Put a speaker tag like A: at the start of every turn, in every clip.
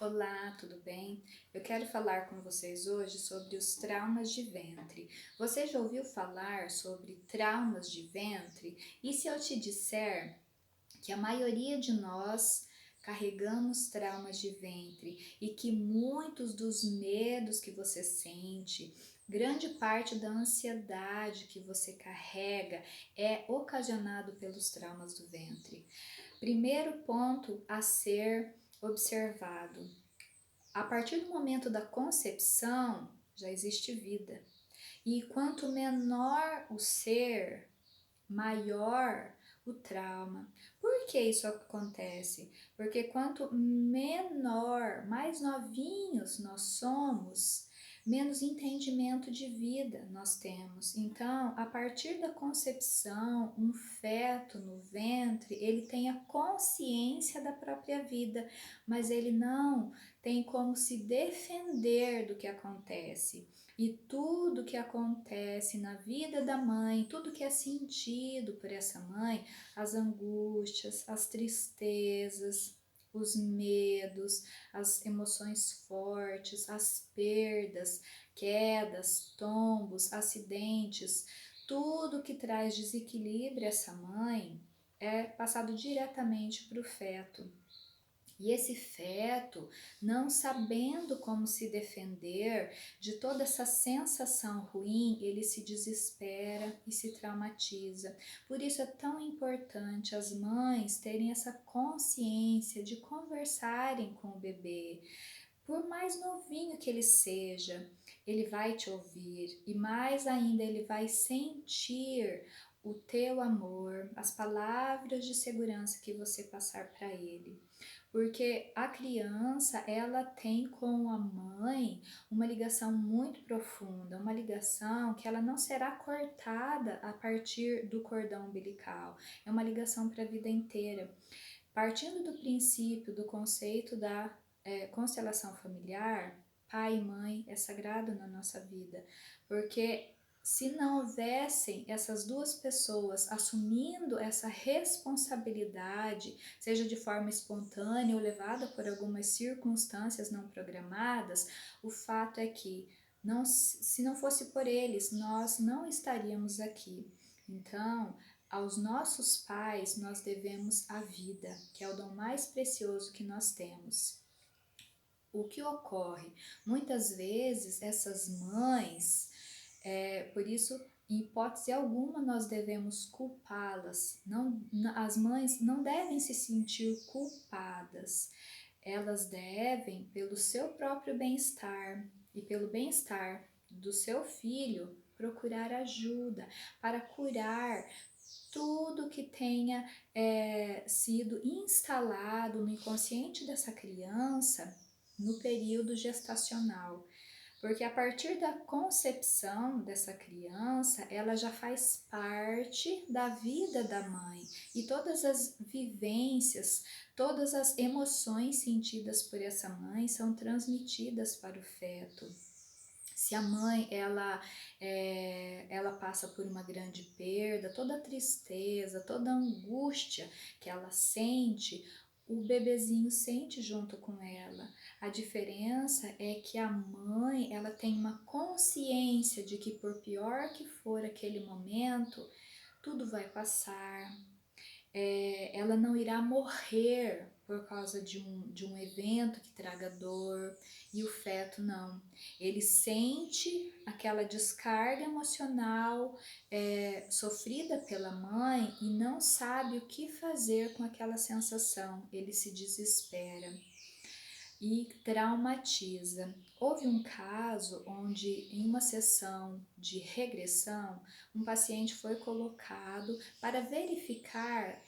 A: Olá, tudo bem? Eu quero falar com vocês hoje sobre os traumas de ventre. Você já ouviu falar sobre traumas de ventre? E se eu te disser que a maioria de nós carregamos traumas de ventre e que muitos dos medos que você sente, grande parte da ansiedade que você carrega é ocasionado pelos traumas do ventre? Primeiro ponto a ser observado: a partir do momento da concepção, já existe vida. E quanto menor o ser, maior o trauma. Por que isso acontece? Porque quanto menor, mais novinhos nós somos, menos entendimento de vida nós temos. Então, a partir da concepção, um feto no ventre, ele tem a consciência da própria vida, mas ele não tem como se defender do que acontece. E tudo que acontece na vida da mãe, tudo que é sentido por essa mãe, as angústias, as tristezas, os medos, as emoções fortes, as perdas, quedas, tombos, acidentes, tudo que traz desequilíbrio a essa mãe é passado diretamente para o feto. E esse feto, não sabendo como se defender de toda essa sensação ruim, ele se desespera e se traumatiza. Por isso é tão importante as mães terem essa consciência de conversarem com o bebê. Por mais novinho que ele seja, ele vai te ouvir e mais ainda ele vai sentir o teu amor, as palavras de segurança que você passar para ele. Porque a criança, ela tem com a mãe uma ligação muito profunda, uma ligação que ela não será cortada a partir do cordão umbilical. É uma ligação para a vida inteira. Partindo do princípio, do conceito da constelação familiar, pai e mãe é sagrado na nossa vida, porque se não houvessem essas duas pessoas assumindo essa responsabilidade, seja de forma espontânea ou levada por algumas circunstâncias não programadas, o fato é que não, se não fosse por eles, nós não estaríamos aqui. Então, aos nossos pais nós devemos a vida, que é o dom mais precioso que nós temos. O que ocorre? Muitas vezes essas mães, por isso, em hipótese alguma, nós devemos culpá-las. Não, as mães não devem se sentir culpadas. Elas devem, pelo seu próprio bem-estar e pelo bem-estar do seu filho, procurar ajuda para curar tudo que tenha sido instalado no inconsciente dessa criança no período gestacional. Porque a partir da concepção dessa criança, ela já faz parte da vida da mãe. E todas as vivências, todas as emoções sentidas por essa mãe são transmitidas para o feto. Se a mãe ela passa por uma grande perda, toda a tristeza, toda a angústia que ela sente, o bebezinho sente junto com ela. A diferença é que a mãe ela tem uma consciência de que por pior que for aquele momento, tudo vai passar. Ela não irá morrer por causa de um evento que traga dor, e o feto não. Ele sente aquela descarga emocional sofrida pela mãe e não sabe o que fazer com aquela sensação. Ele se desespera e traumatiza. Houve um caso onde, em uma sessão de regressão, um paciente foi colocado para verificar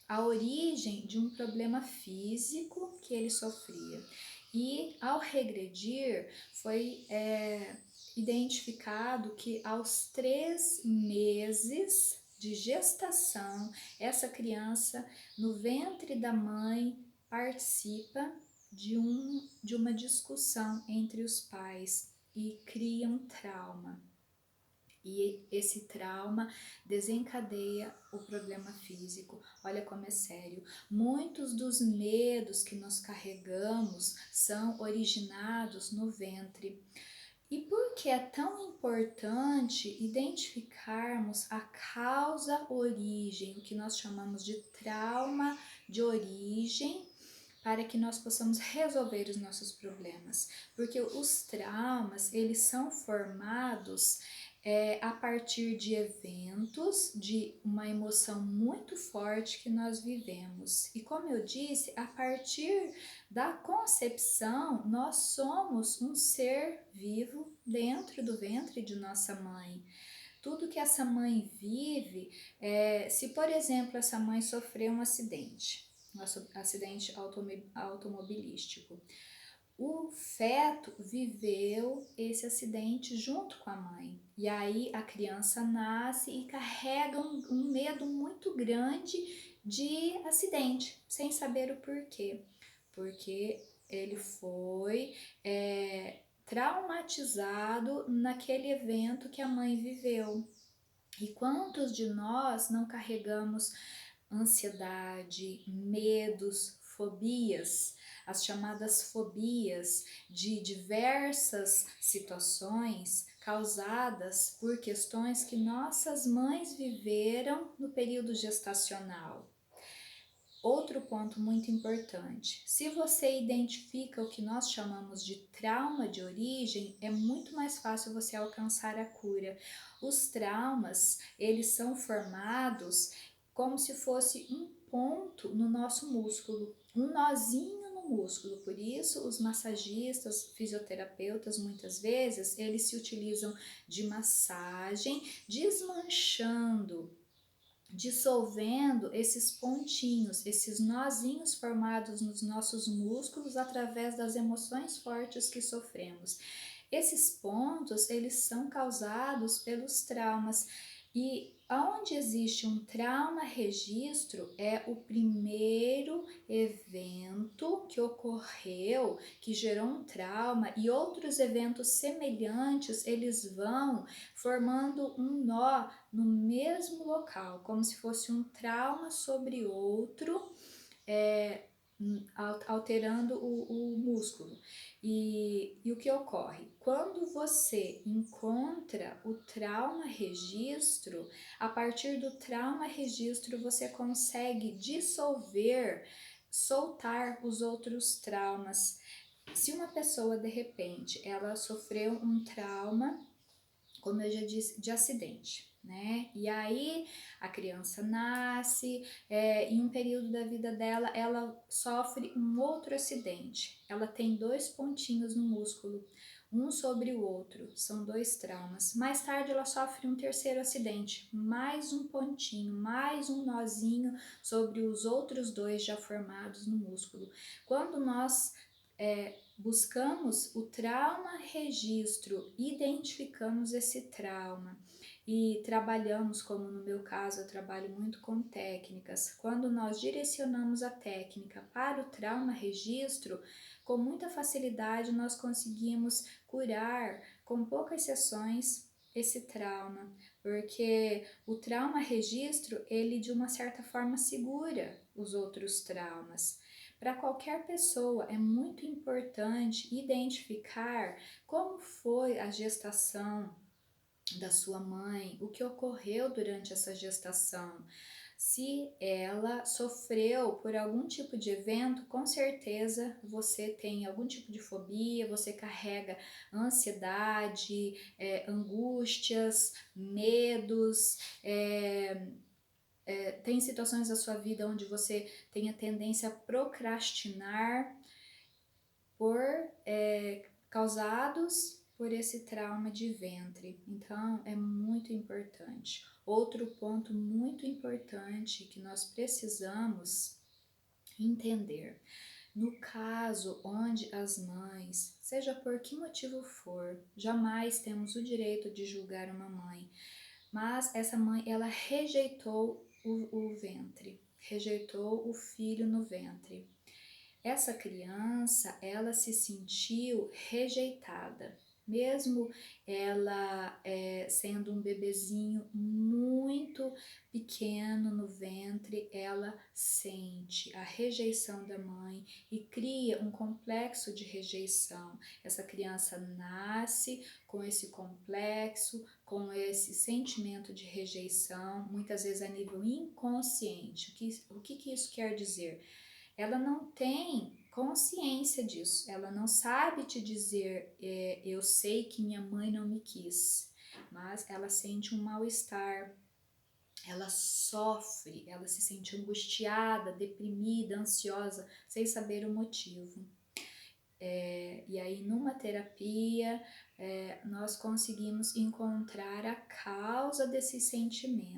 A: a origem de um problema físico que ele sofria. E ao regredir, foi identificado que aos 3 meses de gestação, essa criança no ventre da mãe participa de uma discussão entre os pais e cria um trauma. E esse trauma desencadeia o problema físico. Olha como é sério. Muitos dos medos que nós carregamos são originados no ventre. E por que é tão importante identificarmos a causa origem, o que nós chamamos de trauma de origem, para que nós possamos resolver os nossos problemas? Porque os traumas, eles são formados a partir de eventos, de uma emoção muito forte que nós vivemos. E como eu disse, a partir da concepção, nós somos um ser vivo dentro do ventre de nossa mãe. Tudo que essa mãe vive, se por exemplo essa mãe sofreu um acidente automobilístico, o feto viveu esse acidente junto com a mãe. E aí a criança nasce e carrega um medo muito grande de acidente, sem saber o porquê. Porque ele foi traumatizado naquele evento que a mãe viveu. E quantos de nós não carregamos ansiedade, medos, fobias, as chamadas fobias de diversas situações causadas por questões que nossas mães viveram no período gestacional? Outro ponto muito importante: se você identifica o que nós chamamos de trauma de origem, é muito mais fácil você alcançar a cura. Os traumas, eles são formados como se fosse um ponto no nosso músculo, um nozinho no músculo. Por isso, os massagistas, fisioterapeutas, muitas vezes, eles se utilizam de massagem, desmanchando, dissolvendo esses pontinhos, esses nozinhos formados nos nossos músculos através das emoções fortes que sofremos. Esses pontos, eles são causados pelos traumas. E onde existe um trauma registro é o primeiro evento que ocorreu, que gerou um trauma, e outros eventos semelhantes, eles vão formando um nó no mesmo local, como se fosse um trauma sobre outro, alterando o músculo. E o que ocorre? Quando você encontra o trauma registro, a partir do trauma registro você consegue dissolver, soltar os outros traumas. Se uma pessoa de repente ela sofreu um trauma, como eu já disse, de acidente, né? E aí a criança nasce, em um período da vida dela, ela sofre um outro acidente. Ela tem 2 pontinhos no músculo, um sobre o outro, são 2 traumas. Mais tarde ela sofre um terceiro acidente, mais um pontinho, mais um nozinho sobre os outros 2 já formados no músculo. Quando nós buscamos o trauma registro, identificamos esse trauma e trabalhamos, como no meu caso, eu trabalho muito com técnicas. Quando nós direcionamos a técnica para o trauma registro, com muita facilidade nós conseguimos curar com poucas sessões esse trauma, porque o trauma registro, ele de uma certa forma segura os outros traumas. Para qualquer pessoa é muito importante identificar como foi a gestação da sua mãe, o que ocorreu durante essa gestação. Se ela sofreu por algum tipo de evento, com certeza você tem algum tipo de fobia, você carrega ansiedade, angústias, medos, tem situações da sua vida onde você tem a tendência a procrastinar causados por esse trauma de ventre. Então, é muito importante. Outro ponto muito importante que nós precisamos entender: no caso onde as mães, seja por que motivo for, jamais temos o direito de julgar uma mãe, mas essa mãe, ela rejeitou o ventre, rejeitou o filho no ventre. Essa criança, ela se sentiu rejeitada. Mesmo ela sendo um bebezinho muito pequeno no ventre, ela sente a rejeição da mãe e cria um complexo de rejeição. Essa criança nasce com esse complexo, com esse sentimento de rejeição, muitas vezes a nível inconsciente. O que isso quer dizer? Ela não tem consciência disso, ela não sabe te dizer, eu sei que minha mãe não me quis, mas ela sente um mal-estar, ela sofre, ela se sente angustiada, deprimida, ansiosa, sem saber o motivo. E aí, numa terapia, nós conseguimos encontrar a causa desse sentimento.